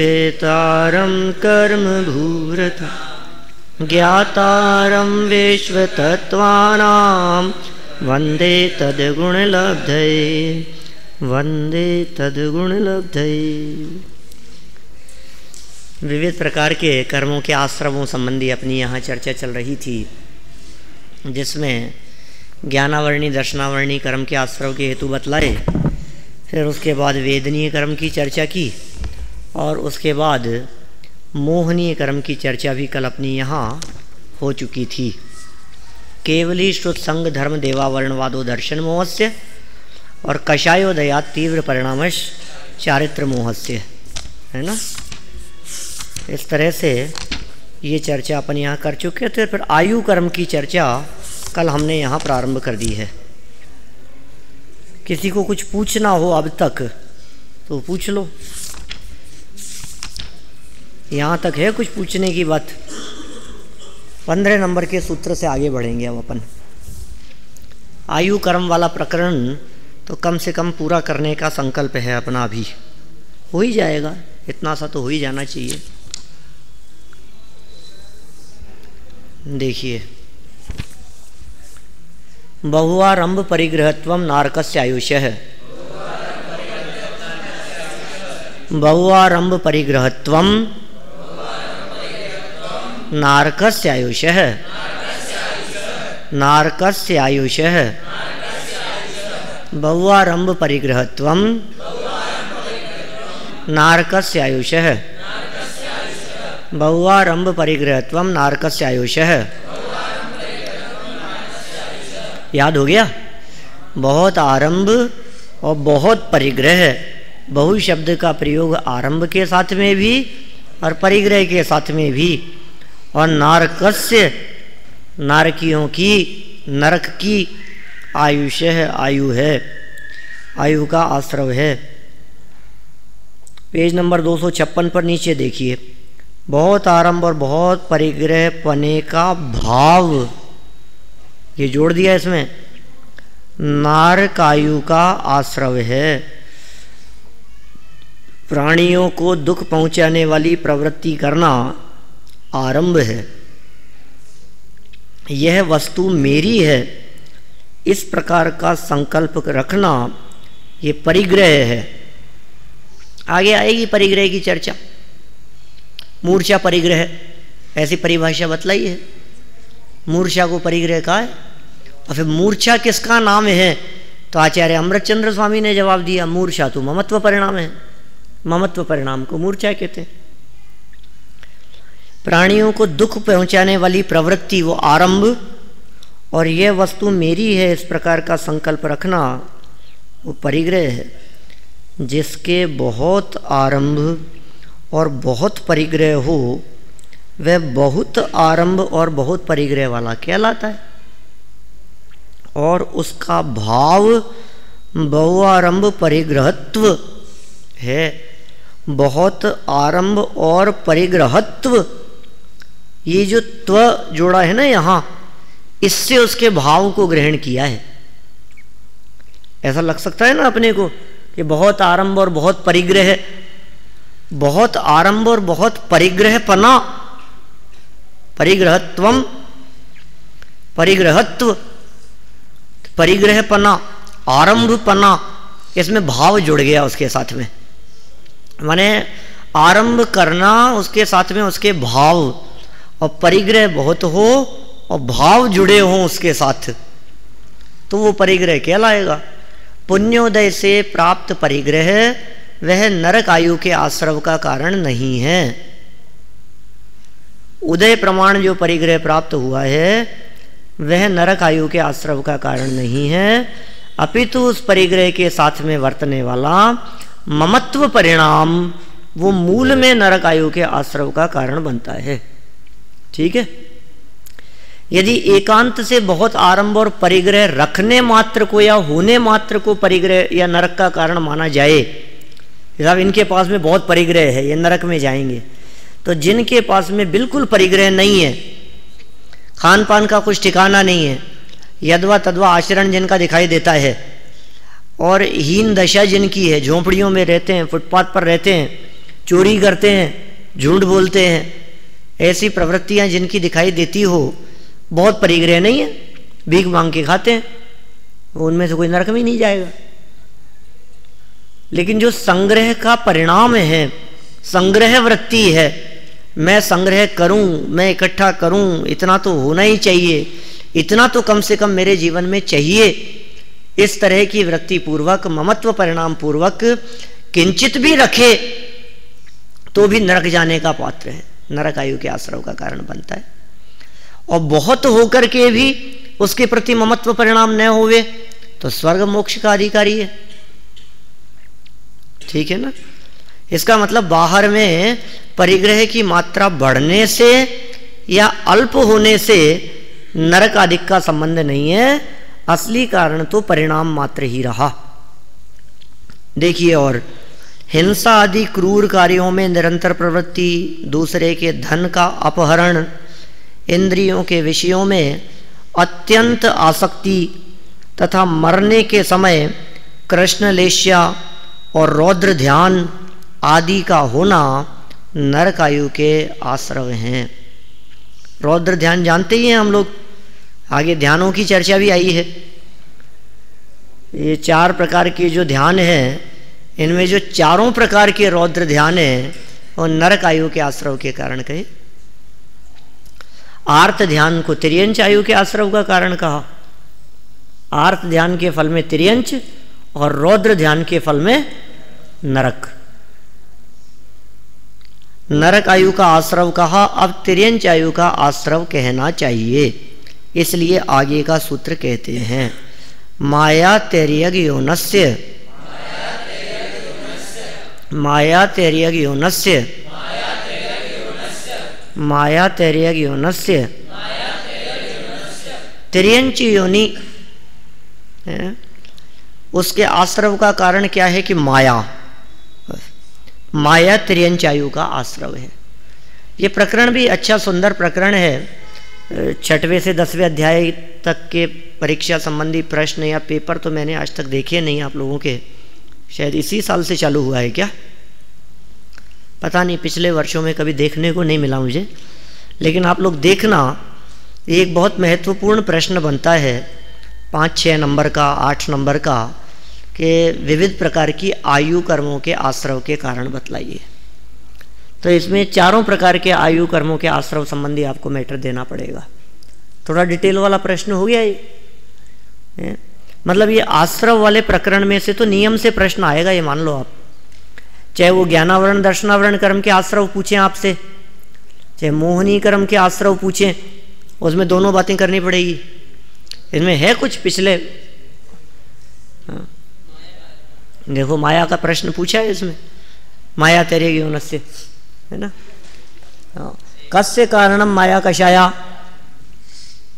वेतारं कर्म भूरता ज्ञातारं विश्वतत्त्वानां वन्दे तद्गुणलब्धये वन्दे तद्गुणलब्धये। विविध प्रकार के कर्मों के आश्रमों संबंधी अपनी यहाँ चर्चा चल रही थी, जिसमें ज्ञानावर्णी दर्शनावर्णी कर्म के आश्रव के हेतु बतलाए, फिर उसके बाद वेदनीय कर्म की चर्चा की और उसके बाद मोहनीय कर्म की चर्चा भी कल अपनी यहाँ हो चुकी थी। केवली श्रुत संग धर्म देवावर्णवादो दर्शन मोहस्य और कषायोदया तीव्र परिणामश चारित्र मोहस्य, है ना। इस तरह से ये चर्चा अपन यहाँ कर चुके थे। फिर आयु कर्म की चर्चा कल हमने यहाँ प्रारंभ कर दी है। किसी को कुछ पूछना हो अब तक तो पूछ लो, यहाँ तक है कुछ पूछने की बात। 15 नंबर के सूत्र से आगे बढ़ेंगे अब अपन। आयु कर्म वाला प्रकरण तो कम से कम पूरा करने का संकल्प है अपना, भी हो ही जाएगा, इतना सा तो हो ही जाना चाहिए। देखिए, बहुआरंभ परिग्रहत्वम नारकस्य आयुष्यः, बहुआरंभ परिग्रहत्वम नारकस्य आयुष्यः, नारकस्य आयुष्यः, बहुआरंभ परिग्रहत्वम नारकस्य आयुष्यः, बहुआरंभ परिग्रहत्वम नारकस्य आयुष्यः। याद हो गया? बहुत आरंभ और बहुत परिग्रह, बहु शब्द का प्रयोग आरंभ के साथ में भी और परिग्रह के साथ में भी। और नारकस्य, नारकियों की, नरक की आयुष्य है, आयु है, आयु का आश्रव है। पेज नंबर 256 पर नीचे देखिए, बहुत आरंभ और बहुत परिग्रह पने का भाव, ये जोड़ दिया इसमें, नारक आयु का आश्रव है। प्राणियों को दुख पहुंचाने वाली प्रवृत्ति करना आरंभ है। यह वस्तु मेरी है, इस प्रकार का संकल्प रखना ये परिग्रह है। आगे आएगी परिग्रह की चर्चा। मूर्छा परिग्रह, ऐसी परिभाषा बतलाई है। मूर्छा को परिग्रह कहा है। और फिर मूर्छा किसका नाम है? तो आचार्य अमृतचंद्र स्वामी ने जवाब दिया, मूर्छा तो ममत्व परिणाम है, ममत्व परिणाम को मूर्छा कहते हैं। प्राणियों को दुख पहुंचाने वाली प्रवृत्ति वो आरंभ, और यह वस्तु मेरी है इस प्रकार का संकल्प रखना वो परिग्रह है। जिसके बहुत आरंभ और बहुत परिग्रह हो वह बहुत आरंभ और बहुत परिग्रह वाला कहलाता है। और उसका भाव बहुआरंभ परिग्रहत्व है। बहुत आरंभ और परिग्रहत्व, ये जो त्व जोड़ा है ना यहाँ, इससे उसके भाव को ग्रहण किया है। ऐसा लग सकता है ना अपने को कि बहुत आरंभ और बहुत परिग्रह, बहुत आरंभ और बहुत परिग्रह पना, परिग्रहत्वम, परिग्रहत्व, परिग्रह पना, आरंभ पना, इसमें भाव जुड़ गया उसके साथ में। माने आरंभ करना, उसके साथ में उसके भाव, और परिग्रह बहुत हो और भाव जुड़े हों उसके साथ, तो वो परिग्रह कहलाएगा। पुण्योदय से प्राप्त परिग्रह वह नरक आयु के आश्रव का कारण नहीं है। उदय प्रमाण जो परिग्रह प्राप्त हुआ है वह नरक आयु के आश्रव का कारण नहीं है, अपितु उस परिग्रह के साथ में वर्तने वाला ममत्व परिणाम वो मूल में नरक आयु के आश्रव का कारण बनता है। ठीक है। यदि एकांत से बहुत आरंभ और परिग्रह रखने मात्र को या होने मात्र को परिग्रह या नरक का कारण माना जाए, साहब इनके पास में बहुत परिग्रह है, ये नरक में जाएंगे, तो जिनके पास में बिल्कुल परिग्रह नहीं है, खान पान का कुछ ठिकाना नहीं है, यदवा तदवा आचरण जिनका दिखाई देता है, और हीन दशा जिनकी है, झोंपड़ियों में रहते हैं, फुटपाथ पर रहते हैं, चोरी करते हैं, झूठ बोलते हैं, ऐसी प्रवृत्तियां जिनकी दिखाई देती हो, बहुत परिग्रह नहीं है, भीख मांग के खाते हैं, उनमें से कोई नरक में नहीं जाएगा। लेकिन जो संग्रह का परिणाम है, संग्रह वृत्ति है, मैं संग्रह करूं, मैं इकट्ठा करूं, इतना तो होना ही चाहिए, इतना तो कम से कम मेरे जीवन में चाहिए, इस तरह की वृत्ति पूर्वक, ममत्व परिणाम पूर्वक किंचित भी रखे तो भी नरक जाने का पात्र है, नरक आयु के आश्रव का कारण बनता है। और बहुत होकर के भी उसके प्रति ममत्व परिणाम न होवे तो स्वर्ग मोक्ष का अधिकारी है। ठीक है ना? इसका मतलब बाहर में परिग्रह की मात्रा बढ़ने से या अल्प होने से नरक आदि का संबंध नहीं है, असली कारण तो परिणाम मात्र ही रहा। देखिए, और हिंसा आदि क्रूर कार्यों में निरंतर प्रवृत्ति, दूसरे के धन का अपहरण, इंद्रियों के विषयों में अत्यंत आसक्ति तथा मरने के समय कृष्णलेश्या और रौद्र ध्यान आदि का होना नरक आयु के आश्रव हैं। रौद्र ध्यान जानते ही हैं हम लोग, आगे ध्यानों की चर्चा भी आई है। ये 4 प्रकार के जो ध्यान हैं, इनमें जो चारों प्रकार के रौद्र ध्यान हैं वो नरक आयु के आश्रव के कारण कहे। आर्त ध्यान को तिर्यंच आयु के आश्रव का कारण कहा। आर्त ध्यान के फल में तिर्यंच और रौद्र ध्यान के फल में नरक। नरक आयु का आश्रव कहा, अब तिर्यंच आयु का आश्रव कहना चाहिए, इसलिए आगे का सूत्र कहते हैं माया तैर्यग योनस्य, माया तैर्यग योनस्य, माया तैर्यग योनस्य तिर्यंच योनि है। उसके आश्रव का कारण क्या है कि माया, माया तिर्यंच आयु का आश्रव है। ये प्रकरण भी अच्छा सुंदर प्रकरण है। 6वें से 10वें अध्याय तक के परीक्षा संबंधी प्रश्न या पेपर तो मैंने आज तक देखे नहीं आप लोगों के, शायद इसी साल से चालू हुआ है क्या, पता नहीं, पिछले वर्षों में कभी देखने को नहीं मिला मुझे। लेकिन आप लोग देखना, एक बहुत महत्वपूर्ण प्रश्न बनता है 5-6 नंबर का, 8 नंबर का, कि विविध प्रकार की आयु कर्मों के आश्रव के कारण बतलाइए। तो इसमें चारों प्रकार के आयु कर्मों के आश्रव संबंधी आपको मैटर देना पड़ेगा। थोड़ा डिटेल वाला प्रश्न हो गया ये। मतलब ये आश्रव वाले प्रकरण में से तो नियम से प्रश्न आएगा, ये मान लो आप। चाहे वो ज्ञानावरण दर्शनावरण कर्म के आश्रव पूछें आपसे, चाहे मोहनी कर्म के आश्रव पूछें, उसमें दोनों बातें करनी पड़ेगी। इसमें है कुछ पिछले, देखो माया का प्रश्न पूछा है इसमें, माया तेरे योनस्य, है ना। कस्य कारणम माया कषाया,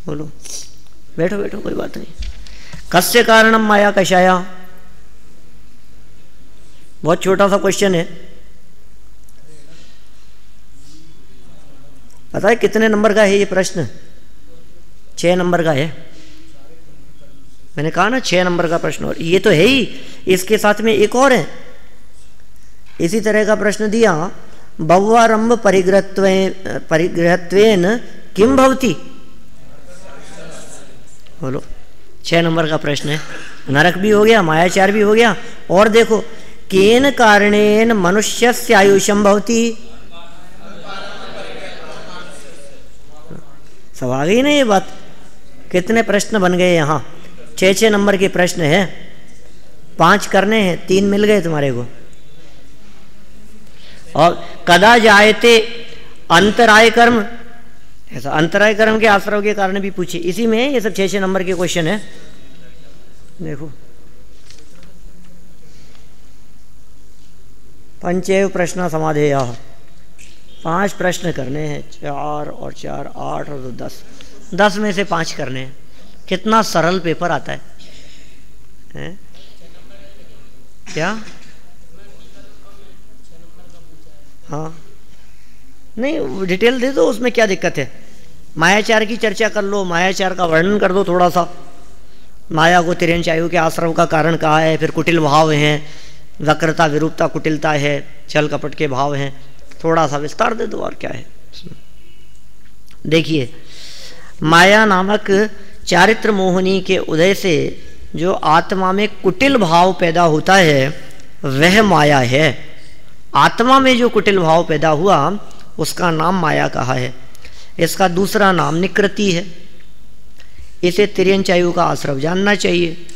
बोलो, बैठो बैठो, कोई बात नहीं। कस्य कारणम माया कषाया, बहुत छोटा सा क्वेश्चन है। पता है कितने नंबर का है ये प्रश्न? 6 नंबर का है। मैंने कहा ना 6 नंबर का प्रश्न, और ये तो है ही, इसके साथ में एक और है इसी तरह का प्रश्न दिया, बहुआरंभ परिग्रहत्वेन किम भवति, बोलो। 6 नंबर का प्रश्न है। नरक भी हो गया, मायाचार भी हो गया, और देखो केन कारणेन मनुष्यस्य आयुषम भवति, सब आ गई ना ये बात। कितने प्रश्न बन गए यहाँ? 6 नंबर के प्रश्न है, 5 करने हैं, 3 मिल गए तुम्हारे को। और कदा जायते अंतराय कर्म, ऐसा अंतराय कर्म के आश्रव के कारण भी पूछे, इसी में ये सब 6 नंबर के क्वेश्चन है। देखो, पंचेव प्रश्न समाधेय, 5 प्रश्न करने हैं, 4 और 4 8 और 2 10 में से 5 करने हैं। कितना सरल पेपर आता है? क्या? हाँ, नहीं डिटेल दे दो, उसमें क्या दिक्कत है। मायाचार की चर्चा कर लो, मायाचार का वर्णन कर दो थोड़ा सा। माया को तिर्यंच आयु के आश्रव का कारण कहा है, फिर कुटिल भाव हैं, वक्रता विरूपता कुटिलता है, छल कपट के भाव हैं, थोड़ा सा विस्तार दे दो और क्या है। देखिए, माया नामक चारित्र मोहिनी के उदय से जो आत्मा में कुटिल भाव पैदा होता है वह माया है। आत्मा में जो कुटिल भाव पैदा हुआ उसका नाम माया कहा है। इसका दूसरा नाम निकृति है। इसे तिर्यंचायु का आश्रव जानना चाहिए।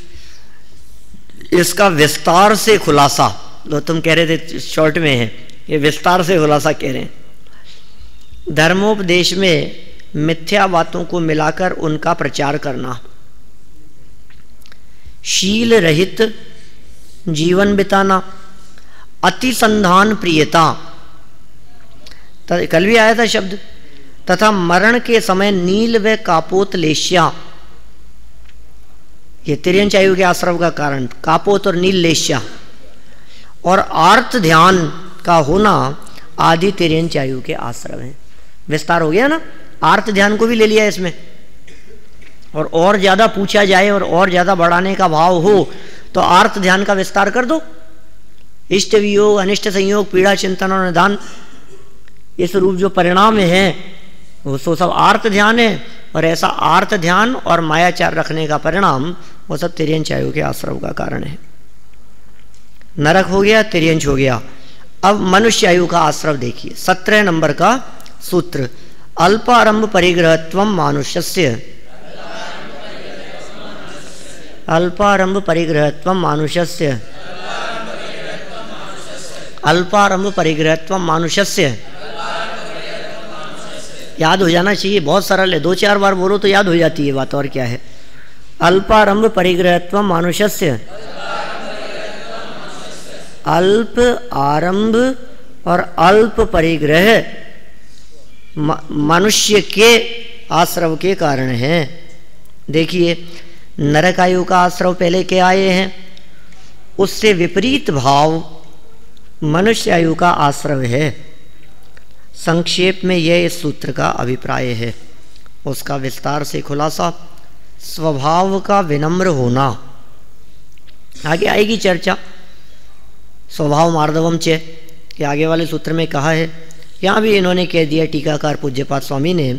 इसका विस्तार से खुलासा, जो तुम कह रहे थे शॉर्ट में है, ये विस्तार से खुलासा कह रहे हैं। धर्मोपदेश में मिथ्या बातों को मिलाकर उनका प्रचार करना, शील रहित जीवन बिताना, अतिसंधान प्रियता, कल भी आया था शब्द, तथा मरण के समय नील व कापोत लेश्या, ये तिर्यंचायु के आश्रव का कारण, कापोत और नील लेश्या, और आर्त ध्यान का होना आदि तिर्यंचायु के आश्रव हैं। विस्तार हो गया ना, आर्त ध्यान को भी ले लिया इसमें। और ज्यादा पूछा जाए और ज्यादा बढ़ाने का भाव हो तो आर्त ध्यान का विस्तार कर दो। इष्ट वियोग, अनिष्ट संयोग, पीड़ा, चिंतन और निदान, इस रूप जो परिणाम है वो सब आर्त ध्यान है। और ऐसा आर्त ध्यान और मायाचार रखने का परिणाम वो सब तिर्यंचायु के आश्रव का कारण है। नरक हो गया, तिर्यंच हो गया। अब मनुष्यायु का आश्रव देखिए, 17 नंबर का सूत्र, अल्पारंभ परिग्रहत्वम मानुष्यस्य, अल्पारंभ परिग्रहत्वम मानुष्यस्य, अल्पारंभ परिग्रहत्वम मानुष्यस्य। याद हो जाना चाहिए, बहुत सरल है, 2-4 बार बोलो तो याद हो जाती है बात, और क्या है। अल्पारंभ परिग्रहत्वम मानुष्यस्य, अल्प आरंभ और अल्प परिग्रह मनुष्य के आश्रव के कारण है। देखिए, नरकायु का आश्रव पहले के आए हैं, उससे विपरीत भाव मनुष्य आयु का आश्रव है। संक्षेप में यह इस सूत्र का अभिप्राय है। उसका विस्तार से खुलासा, स्वभाव का विनम्र होना, आगे आएगी चर्चा। स्वभाव मार्दवम च, ये आगे वाले सूत्र में कहा है, यहाँ भी इन्होंने कह दिया टीकाकार पूज्यपाद स्वामी ने,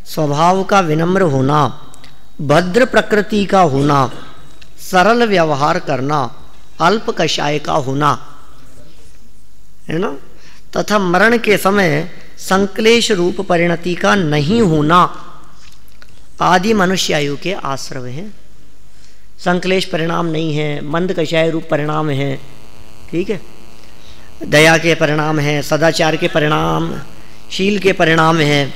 स्वभाव का विनम्र होना, भद्र प्रकृति का होना, सरल व्यवहार करना, अल्प कषाय का होना, है ना, तथा मरण के समय संक्लेश रूप परिणति का नहीं होना आदि मनुष्यायु के आश्रव हैं। संक्लेश परिणाम नहीं है, मंद कषाय रूप परिणाम है, ठीक है, दया के परिणाम है, सदाचार के परिणाम, शील के परिणाम है,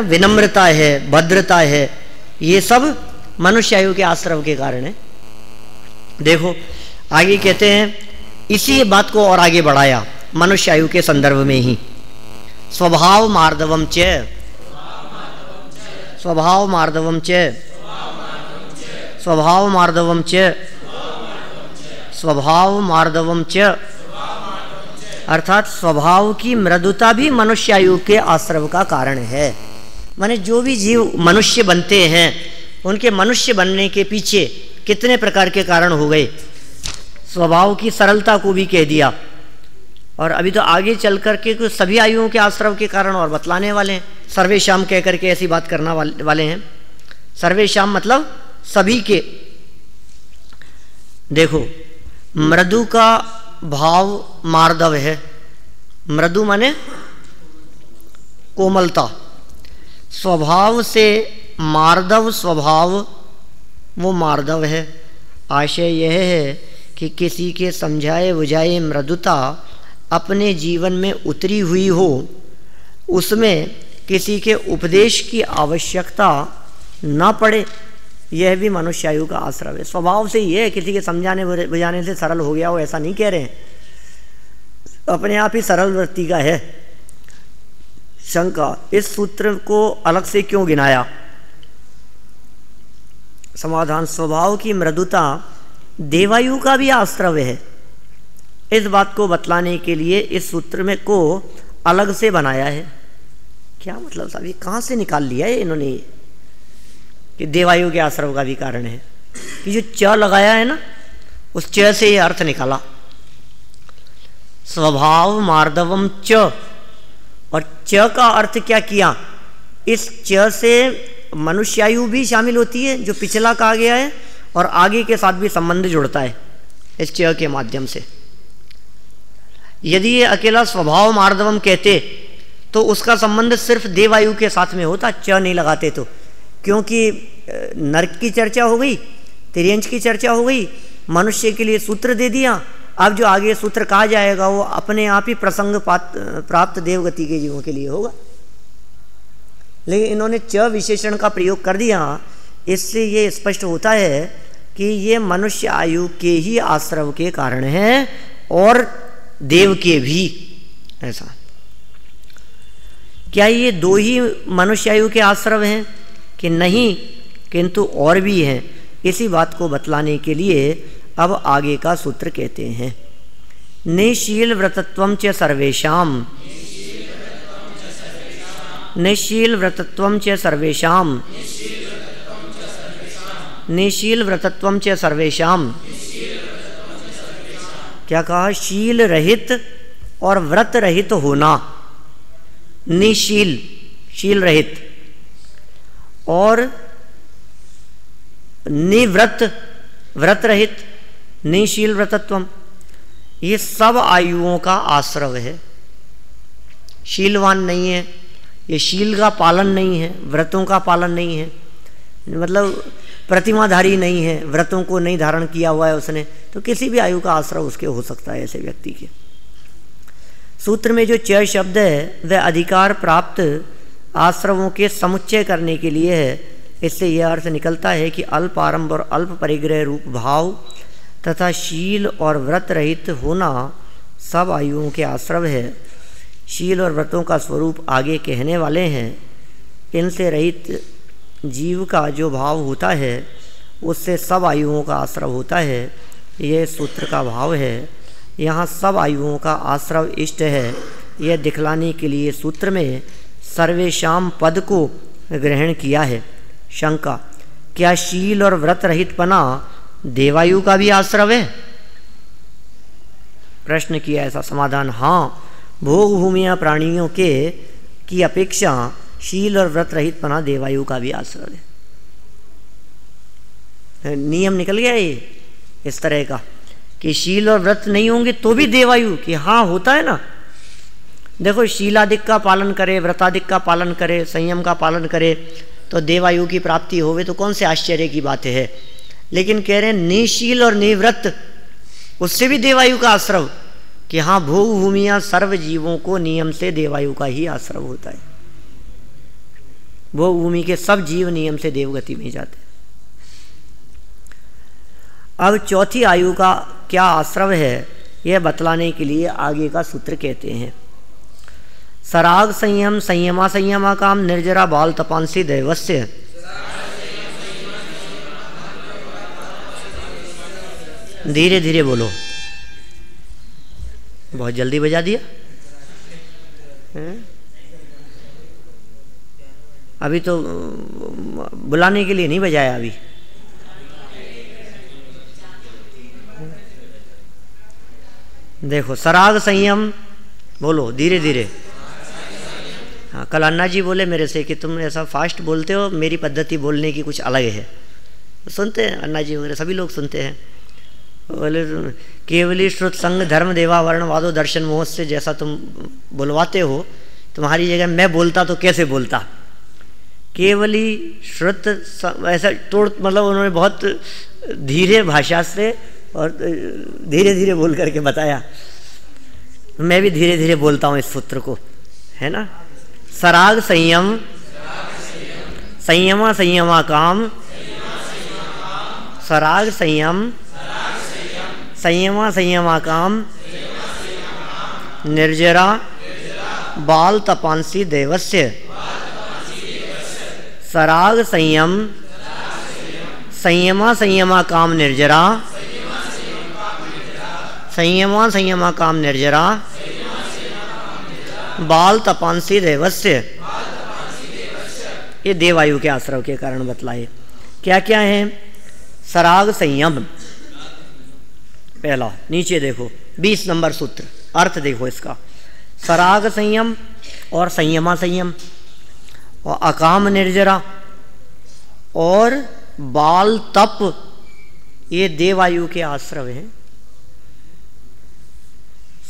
विनम्रता है, भद्रता है, ये सब मनुष्यायु के आश्रव के कारण है। देखो आगे कहते हैं, इसी बात को और आगे बढ़ाया मनुष्यायु के संदर्भ में ही, स्वभाव मार्दवम च, स्वभाव मार्दवम च, स्वभाव मार्दवम च, स्वभाव मार्दवम च, अर्थात स्वभाव की मृदुता भी मनुष्यायु के आश्रव का कारण है। माने जो भी जीव मनुष्य बनते हैं उनके मनुष्य बनने के पीछे कितने प्रकार के कारण हो गए। स्वभाव की सरलता को भी कह दिया, और अभी तो आगे चल करके कुछ सभी आयुओं के आश्रव के कारण और बतलाने वाले हैं। सर्वेशाम कह करके ऐसी बात करना वाले हैं। सर्वेशाम मतलब सभी के। देखो, मृदु का भाव मार्दव है, मृदु माने कोमलता, स्वभाव से मार्दव स्वभाव वो मार्दव है। आशय यह है कि किसी के समझाए बुझाए मृदुता अपने जीवन में उतरी हुई हो, उसमें किसी के उपदेश की आवश्यकता न पड़े, यह भी मनुष्यायु का आश्रव है। स्वभाव से यह है, किसी के समझाने बुझाने से सरल हो गया हो ऐसा नहीं कह रहे हैं, अपने आप ही सरल वृत्ति का है। शंका, इस सूत्र को अलग से क्यों गिनाया? समाधान, स्वभाव की मृदुता देवायु का भी आश्रव है। इस बात को बतलाने के लिए इस सूत्र में को अलग से बनाया है। क्या मतलब साहब, ये कहाँ से निकाल लिया है इन्होंने कि देवायु के आश्रव का भी कारण है? कि जो च लगाया है ना, उस च से ये अर्थ निकाला। स्वभाव मार्दवम च, और च का अर्थ क्या किया, इस च से मनुष्यायु भी शामिल होती है जो पिछला कहा गया है, और आगे के साथ भी संबंध जुड़ता है इस च के माध्यम से। यदि ये अकेला स्वभाव मार्दवम कहते तो उसका संबंध सिर्फ देवायु के साथ में होता, च नहीं लगाते तो, क्योंकि नरक की चर्चा हो गई, तिर्यंच की चर्चा हो गई, मनुष्य के लिए सूत्र दे दिया। अब जो आगे सूत्र कहा जाएगा वो अपने आप ही प्रसंग प्राप्त देवगति के जीवों के लिए होगा। लेकिन इन्होंने च विशेषण का प्रयोग कर दिया, इससे ये स्पष्ट होता है कि ये मनुष्य आयु के ही आश्रव के कारण है और देव के भी। ऐसा क्या ये दो ही मनुष्य आयु के आश्रव हैं कि नहीं, किंतु और भी हैं। इसी बात को बतलाने के लिए अब आगे का सूत्र कहते हैं, निशील व्रतत्वम च सर्वेषाम, निशील व्रतत्वम च सर्वेषाम, निशील व्रतत्वम च सर्वेषाम। क्या कहा, शील रहित और व्रत रहित होना, निशील शील रहित, और निव्रत व्रत रहित, निशील व्रतत्वम, ये सब आयुओं का आश्रव है। शीलवान नहीं है, ये शील का पालन नहीं है, व्रतों का पालन नहीं है, मतलब प्रतिमाधारी नहीं है, व्रतों को नहीं धारण किया हुआ है उसने, तो किसी भी आयु का आश्रव उसके हो सकता है ऐसे व्यक्ति के। सूत्र में जो च शब्द है वह अधिकार प्राप्त आश्रवों के समुच्चय करने के लिए है। इससे यह अर्थ निकलता है कि अल्प आरंभ और अल्प परिग्रह रूप भाव तथा शील और व्रत रहित होना सब आयुओं के आश्रव है। शील और व्रतों का स्वरूप आगे कहने वाले हैं। इनसे रहित जीव का जो भाव होता है उससे सब आयुओं का आश्रव होता है। यह सूत्र का भाव है। यहाँ सब आयुओं का आश्रव इष्ट है, यह दिखलाने के लिए सूत्र में सर्वेशाम पद को ग्रहण किया है। शंका, क्या शील और व्रत रहित पना देवायु का भी आश्रव है? प्रश्न किया। ऐसा समाधान, हाँ, भोग भूमिया प्राणियों के की अपेक्षा शील और व्रत रहित पना देवायु का भी आश्रव है। नियम निकल गया ये इस तरह का कि शील और व्रत नहीं होंगे तो भी देवायु, कि हाँ होता है ना। देखो, शीलादिक का पालन करे, व्रतादिक का पालन करे, संयम का पालन करे तो देवायु की प्राप्ति होवे, तो कौन से आश्चर्य की बात है। लेकिन कह रहे हैं निशील और निवृत्त, उससे भी देवायु का आश्रव, कि हाँ भोग भूमिया सर्व जीवों को नियम से देवायु का ही आश्रव होता है। भोग भूमि के सब जीव नियम से देवगति में जाते हैं। अब चौथी आयु का क्या आश्रव है यह बतलाने के लिए आगे का सूत्र कहते हैं, सराग संयम संयमा संयमा काम निर्जरा बाल तपांसी दैवस्य। धीरे धीरे बोलो, बहुत जल्दी बजा दिया है? अभी तो बुलाने के लिए नहीं बजाया अभी। देखो, सराग संयम बोलो धीरे धीरे। हाँ, कल अन्ना जी बोले मेरे से कि तुम ऐसा फास्ट बोलते हो, मेरी पद्धति बोलने की कुछ अलग है। सुनते हैं अन्ना जी वगैरह, सभी लोग सुनते हैं। बोले केवली श्रुत संग धर्म देवा वर्ण वादो दर्शन मोह से जैसा तुम बुलवाते हो, तुम्हारी जगह मैं बोलता तो कैसे बोलता। केवली श्रुत ऐसा तोड़, मतलब उन्होंने बहुत धीरे भाषा से और धीरे धीरे बोल करके बताया। मैं भी धीरे धीरे बोलता हूँ इस सूत्र को, है ना। सराग संयम संयमा संयमा काम, सराग संयम संयमा संयमा काम निर्जरा बाल तपांसी देवस्य। सराग संयम संयमा संयमा काम निर्जरा, संयमा संयमा काम निर्जरा बाल तपांसी देवस्य। ये देवायु के आश्रव के कारण बतलाए। क्या क्या है? सराग संयम पहला, नीचे देखो 20 नंबर सूत्र। अर्थ देखो इसका, सराग संयम और संयमा संयम और अकाम निर्जरा और बाल तप, ये देवायु के आश्रव हैं।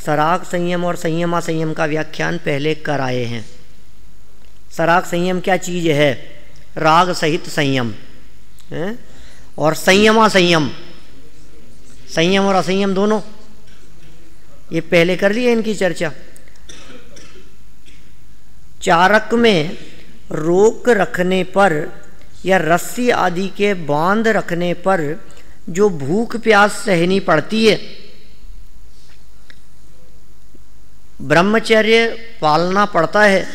सराग संयम और संयमा संयम का व्याख्यान पहले कर आए हैं। सराग संयम क्या चीज है? राग सहित संयम है। और संयमा संयम, संयम और असंयम दोनों, ये पहले कर लिए इनकी चर्चा। चारक में रोक रखने पर या रस्सी आदि के बांध रखने पर जो भूख प्यास सहनी पड़ती है, ब्रह्मचर्य पालना पड़ता है,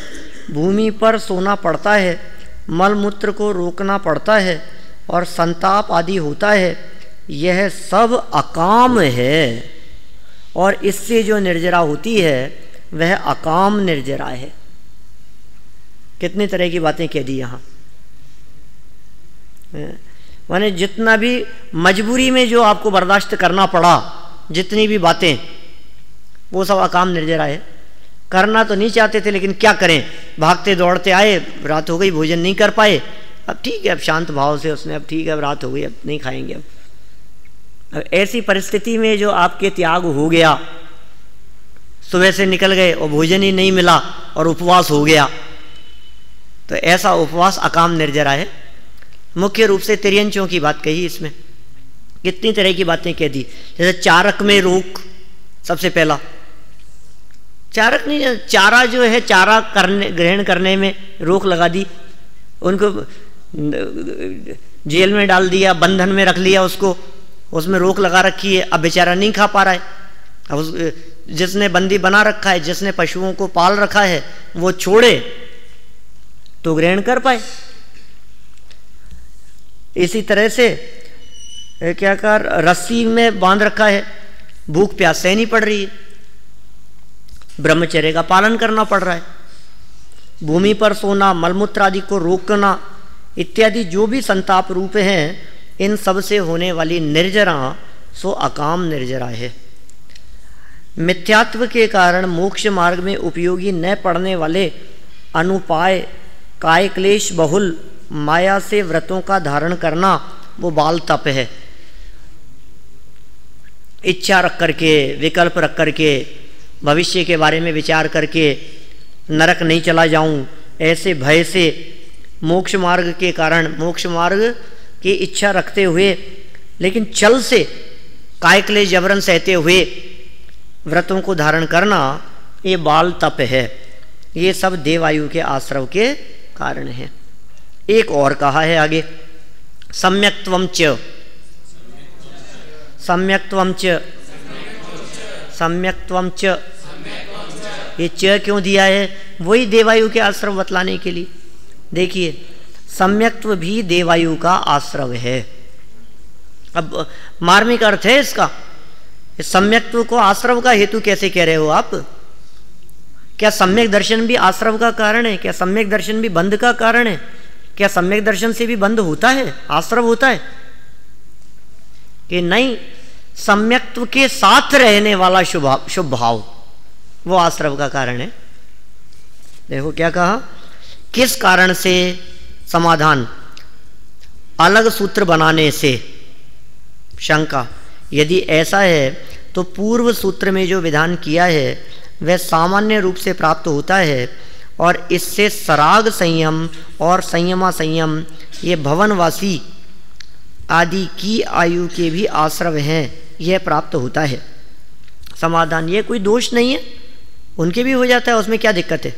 भूमि पर सोना पड़ता है, मलमूत्र को रोकना पड़ता है और संताप आदि होता है, यह सब अकाम है। और इससे जो निर्जरा होती है वह अकाम निर्जरा है। कितनी तरह की बातें कह दी यहाँ। माने जितना भी मजबूरी में जो आपको बर्दाश्त करना पड़ा, जितनी भी बातें, वो सब अकाम निर्जरा है। करना तो नहीं चाहते थे लेकिन क्या करें, भागते दौड़ते आए, रात हो गई, भोजन नहीं कर पाए। अब ठीक है, अब शांत भाव से उसने, अब ठीक है, अब रात हो गई, अब नहीं खाएंगे। अब ऐसी परिस्थिति में जो आपके त्याग हो गया, सुबह से निकल गए और भोजन ही नहीं मिला और उपवास हो गया, तो ऐसा उपवास अकाम निर्जरा है। मुख्य रूप से तिर्यंचों की बात कही इसमें, कितनी तरह की बातें कह दी। जैसे चारक में रोक, सबसे पहला चारक नहीं, चारा जो है, चारा करने ग्रहण करने में रोक लगा दी, उनको जेल में डाल दिया, बंधन में रख लिया उसको, उसमें रोक लगा रखी है। अब बेचारा नहीं खा पा रहा है। अब जिसने बंदी बना रखा है, जिसने पशुओं को पाल रखा है, वो छोड़े तो ग्रहण कर पाए। इसी तरह से क्या कर, रस्सी में बांध रखा है, भूख प्यास सहनी पड़ रही है, ब्रह्मचर्य का पालन करना पड़ रहा है। भूमि पर सोना, मलमूत्र आदि को रोकना इत्यादि जो भी संताप रूप हैं, इन सब से होने वाली निर्जरा सो अकाम निर्जरा है। मिथ्यात्व के कारण मोक्ष मार्ग में उपयोगी न पड़ने वाले अनुपाय, काय क्लेश बहुल माया से व्रतों का धारण करना, वो बाल तप है। इच्छा रख करके, विकल्प रख करके, भविष्य के बारे में विचार करके, नरक नहीं चला जाऊं, ऐसे भय से, मोक्ष मार्ग के कारण, मोक्ष मार्ग की इच्छा रखते हुए लेकिन छल से, काय क्लेश जबरन सहते हुए व्रतों को धारण करना, ये बाल तप है। ये सब देवायु के आश्रव के कारण है। एक और कहा है आगे, सम्यक्त्वं च, सम्यक्त्वं च, सम्यक्त्वं च, ये च क्यों दिया है? वही देवायु के आश्रव बतलाने के लिए। देखिए, सम्यक्त्व भी देवायु का आश्रव है। अब मार्मिक अर्थ है इसका, इस सम्यक्त्व को आश्रव का हेतु कैसे कह रहे हो आप? क्या सम्यक दर्शन भी आश्रव का कारण है? क्या सम्यक दर्शन भी बंध का कारण है? क्या सम्यक दर्शन से भी बंध होता है, आश्रव होता है? कि नहीं, सम्यक्त्व के साथ रहने वाला शुभ भाव वो आश्रव का कारण है। देखो क्या कहा, किस कारण से? समाधान, अलग सूत्र बनाने से। शंका, यदि ऐसा है तो पूर्व सूत्र में जो विधान किया है वह सामान्य रूप से प्राप्त होता है और इससे सराग संयम और संयमा संयम ये भवनवासी आदि की आयु के भी आश्रव हैं, यह प्राप्त होता है। समाधान, ये कोई दोष नहीं है, उनके भी हो जाता है, उसमें क्या दिक्कत है?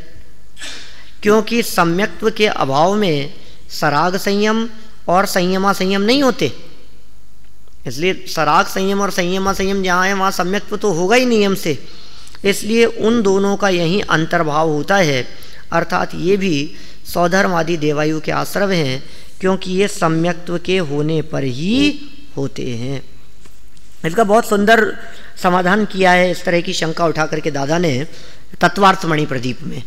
क्योंकि सम्यक्त्व के अभाव में सराग संयम और संयमा संयम नहीं होते, इसलिए सराग संयम और संयमा संयम जहाँ है वहाँ सम्यक्त्व तो होगा ही नियम से, इसलिए उन दोनों का यही अंतर्भाव होता है। अर्थात ये भी सौधर्म आदि देवायु के आश्रव हैं, क्योंकि ये सम्यक्त्व के होने पर ही होते हैं। इसका बहुत सुंदर समाधान किया है इस तरह की शंका उठा करके दादा ने तत्वार्थमणि प्रदीप में।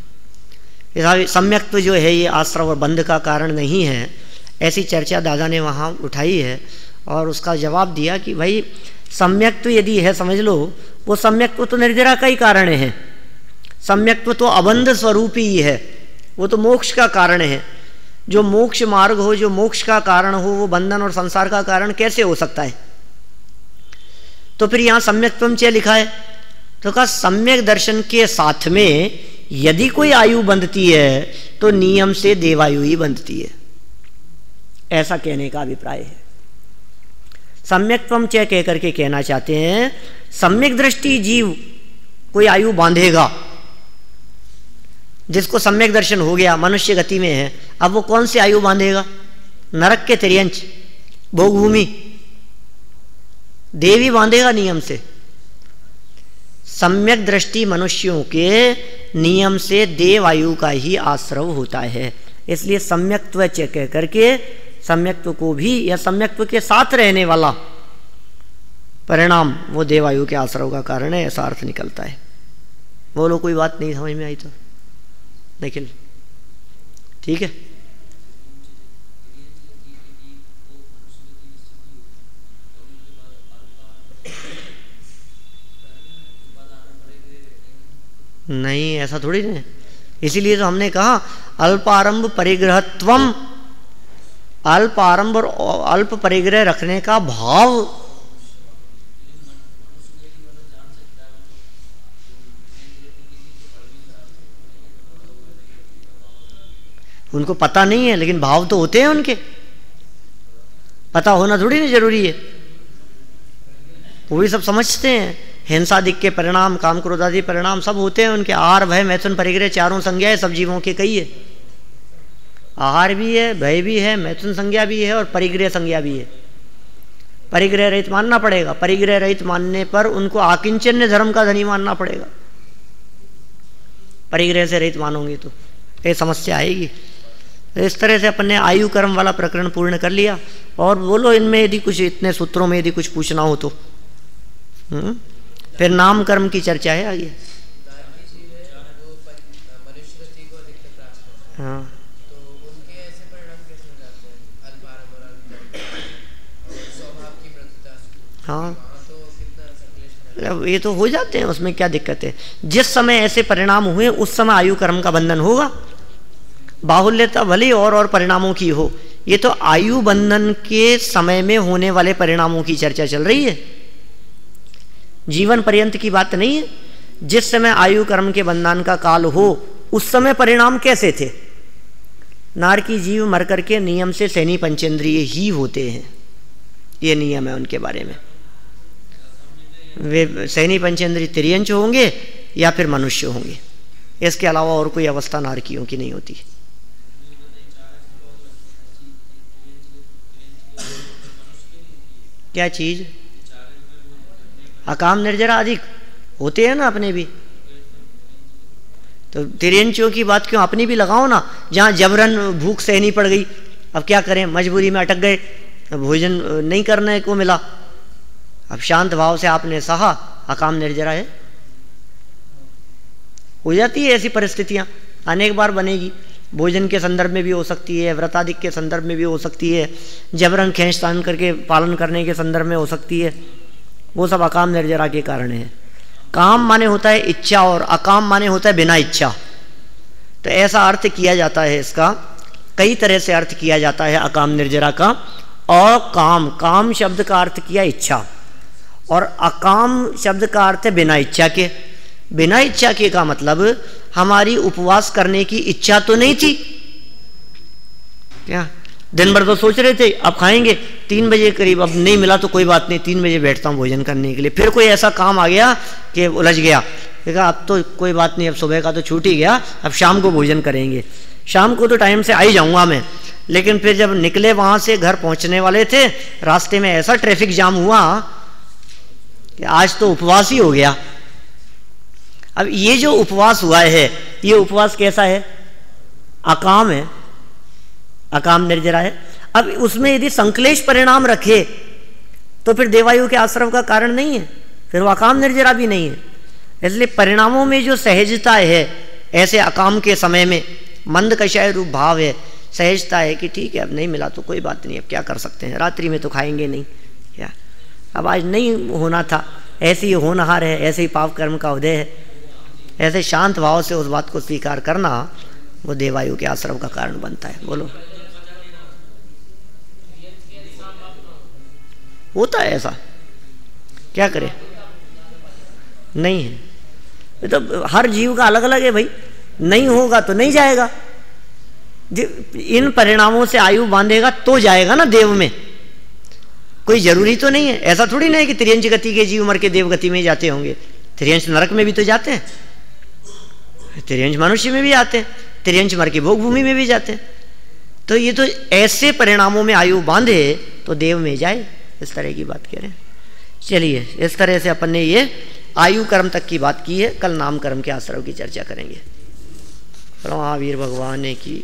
सम्यक्त्व जो है ये आश्रव और बंध का कारण नहीं है, ऐसी चर्चा दादा ने वहाँ उठाई है और उसका जवाब दिया कि भाई सम्यक्त्व यदि है, समझ लो वो सम्यक्त्व तो निर्जरा का ही कारण है। सम्यक्त्व तो अबंध स्वरूप ही है, वो तो मोक्ष का कारण है। जो मोक्ष मार्ग हो, जो मोक्ष का कारण हो, वो बंधन और संसार का कारण कैसे हो सकता है? तो फिर यहाँ सम्यक्त्वम च लिखा है, तो कहा सम्यक दर्शन के साथ में यदि कोई आयु बंधती है तो नियम से देवायु ही बंधती है, ऐसा कहने का अभिप्राय है। सम्यक्त्वम च कह करके कहना चाहते हैं सम्यक दृष्टि जीव कोई आयु बांधेगा, जिसको सम्यक दर्शन हो गया, मनुष्य गति में है, अब वो कौन सी आयु बांधेगा? नरक के तिर्यंच, भोगभूमि, देवी बांधेगा नियम से। सम्यक दृष्टि मनुष्यों के नियम से देव आयु का ही आश्रव होता है। इसलिए सम्यक्त्व च कह करके सम्यक्त्व को भी या सम्यक्त्व के साथ रहने वाला परिणाम वो देवायु के आश्रव का कारण है, ऐसा अर्थ निकलता है। बोलो, कोई बात नहीं समझ में आई तो निखिल? ठीक है। नहीं, ऐसा थोड़ी नहीं, इसीलिए तो हमने कहा अल्पारंभ परिग्रहत्वम, अल्प आरंभ और अल्प परिग्रह रखने का भाव। उनको पता नहीं है, लेकिन भाव तो होते हैं उनके, पता होना थोड़ी नहीं जरूरी है, वो भी सब समझते हैं। हिंसादिक के परिणाम, काम क्रोध आदि परिणाम सब होते हैं उनके। आहार भय मैथुन परिग्रह चारों संज्ञाएं सब जीवों के कई है। आहार भी है, भय भी है, मैथुन संज्ञा भी है और परिग्रह संज्ञा भी है। परिग्रह रहित मानना पड़ेगा, परिग्रह रहित मानने पर उनको आकिंचन्य धर्म का धनी मानना पड़ेगा। परिग्रह से रहित मानोगे तो ये समस्या आएगी। इस तरह से अपन ने आयु कर्म वाला प्रकरण पूर्ण कर लिया। और बोलो, इनमें यदि कुछ, इतने सूत्रों में यदि कुछ पूछना हो तो फिर नाम कर्म की चर्चा है आगे। हाँ, हाँ, ये तो हो जाते हैं, उसमें क्या दिक्कत है? जिस समय ऐसे परिणाम हुए उस समय आयु कर्म का बंधन होगा। बाहुल्यता भले और परिणामों की हो, ये तो आयु बंधन के समय में होने वाले परिणामों की चर्चा चल रही है, जीवन पर्यंत की बात नहीं है। जिस समय आयु कर्म के बंधन का काल हो उस समय परिणाम कैसे थे? नार की जीव मर करके नियम से सैनी पंचेंद्रिय ही होते हैं, ये नियम है उनके बारे में। वे सैनी पंचेंद्रिय तिर्यंच होंगे या फिर मनुष्य होंगे, इसके अलावा और कोई अवस्था नारकियों की नहीं होती। क्या चीज? अकाम निर्जरा अधिक होते हैं ना अपने भी, तो तिर्यंचियों की बात क्यों, अपनी भी लगाओ ना। जहाँ जबरन भूख सहनी पड़ गई, अब क्या करें, मजबूरी में अटक गए, भोजन नहीं करने को मिला, अब शांत भाव से आपने सहा, अकाम निर्जरा है। हो जाती है ऐसी परिस्थितियां, अनेक बार बनेगी। भोजन के संदर्भ में भी हो सकती है, व्रतादिक के संदर्भ में भी हो सकती है, जबरन खींचतान करके पालन करने के संदर्भ में हो सकती है। वो सब अकाम निर्जरा के कारण है। काम माने होता है इच्छा और अकाम माने होता है बिना इच्छा। तो ऐसा अर्थ किया जाता है इसका, कई तरह से अर्थ किया जाता है अकाम निर्जरा का। और काम शब्द का अर्थ किया इच्छा, और अकाम शब्द का अर्थ है बिना इच्छा के। बिना इच्छा के का मतलब हमारी उपवास करने की इच्छा तो नहीं थी क्या? दिन भर तो सोच रहे थे अब खाएंगे, 3 बजे करीब, अब नहीं मिला तो कोई बात नहीं, 3 बजे बैठता हूँ भोजन करने के लिए। फिर कोई ऐसा काम आ गया कि उलझ गया, देखा अब तो कोई बात नहीं, अब सुबह का तो छूट ही गया, अब शाम को भोजन करेंगे। शाम को तो टाइम से आ ही जाऊँगा मैं, लेकिन फिर जब निकले वहाँ से घर पहुँचने वाले थे, रास्ते में ऐसा ट्रैफिक जाम हुआ कि आज तो उपवास ही हो गया। अब ये जो उपवास हुआ है, ये उपवास कैसा है? अकाम है, अकाम निर्जरा है। अब उसमें यदि संक्लेश परिणाम रखे तो फिर देवायु के आश्रव का कारण नहीं है, फिर वो अकाम निर्जरा भी नहीं है। इसलिए परिणामों में जो सहजता है, ऐसे अकाम के समय में मंद कषाय रूप भाव है, सहजता है कि ठीक है अब नहीं मिला तो कोई बात नहीं, अब क्या कर सकते हैं, रात्रि में तो खाएंगे नहीं, क्या अब आज नहीं होना था ऐसे ही होनहार है, ऐसे ही पाप कर्म का उदय है, ऐसे शांत भाव से उस बात को स्वीकार करना वो देवायु के आश्रम का कारण बनता है। बोलो, होता है ऐसा, क्या करे, नहीं है। ये तो हर जीव का अलग अलग है भाई, नहीं होगा तो नहीं जाएगा। इन परिणामों से आयु बांधेगा तो जाएगा ना देव में, कोई जरूरी तो नहीं है। ऐसा थोड़ी ना है कि त्रियंच गति के जीव मर के देव गति में ही जाते होंगे। त्रियंच नरक में भी तो जाते हैं, त्रियंच मनुष्य में भी आते हैं, त्रियंच मर के भोग भूमि में भी जाते हैं। तो ये तो ऐसे परिणामों में आयु बांधे तो देव में जाए, इस तरह की बात कह रहे हैं। चलिए, इस तरह से अपन ने ये आयु कर्म तक की बात की है। कल नाम कर्म के आश्रम की चर्चा करेंगे। महावीर भगवान की